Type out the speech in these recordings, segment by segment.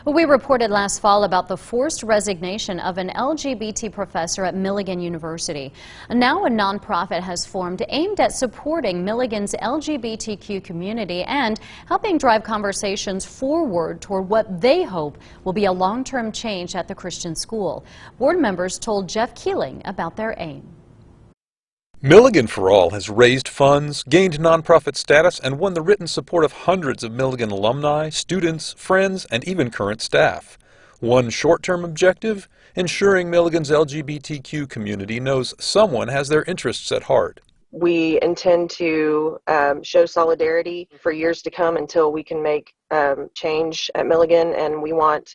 We reported last fall about the forced resignation of an LGBT professor at Milligan University. Now a nonprofit has formed aimed at supporting Milligan's LGBTQ community and helping drive conversations forward toward what they hope will be a long-term change at the Christian school. Board members told Jeff Keeling about their aim. Milligan for All has raised funds, gained nonprofit status, and won the written support of hundreds of Milligan alumni, students, friends, and even current staff. One short-term objective: ensuring Milligan's LGBTQ community knows someone has their interests at heart. We intend to show solidarity for years to come until we can make change at Milligan, and we want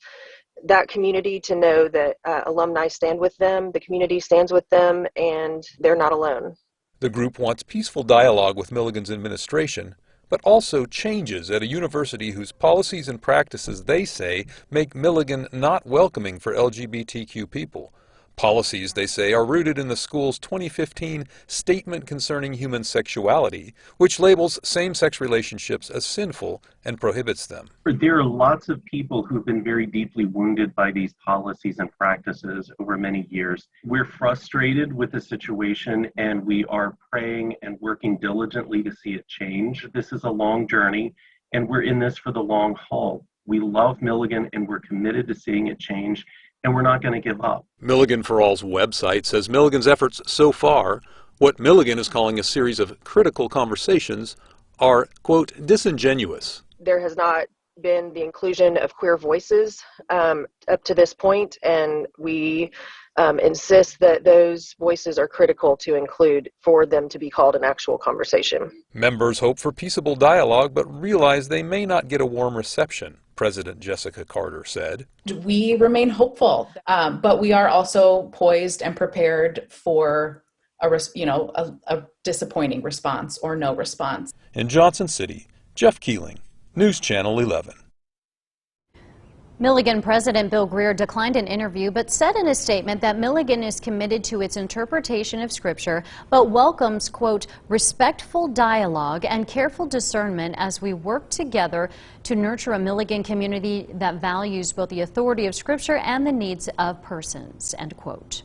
that community to know that alumni stand with them, the community stands with them, and they're not alone. The group wants peaceful dialogue with Milligan's administration, but also changes at a university whose policies and practices, they say, make Milligan not welcoming for LGBTQ people. Policies, they say, are rooted in the school's 2015 Statement Concerning Human Sexuality, which labels same-sex relationships as sinful and prohibits them. There are lots of people who've been very deeply wounded by these policies and practices over many years. We're frustrated with the situation, and we are praying and working diligently to see it change. This is a long journey, and we're in this for the long haul. We love Milligan, and we're committed to seeing it change, and we're not going to give up. Milligan for All's website says Milligan's efforts so far, what Milligan is calling a series of critical conversations, are, quote, disingenuous. There has not been the inclusion of queer voices up to this point, and we insist that those voices are critical to include for them to be called an actual conversation. Members hope for peaceable dialogue, but realize they may not get a warm reception, President Jessica Carter said. We remain hopeful, but we are also poised and prepared for a disappointing response or no response. In Johnson City, Jeff Keeling, News Channel 11. Milligan President Bill Greer declined an interview but said in a statement that Milligan is committed to its interpretation of Scripture but welcomes, quote, respectful dialogue and careful discernment as we work together to nurture a Milligan community that values both the authority of Scripture and the needs of persons, end quote.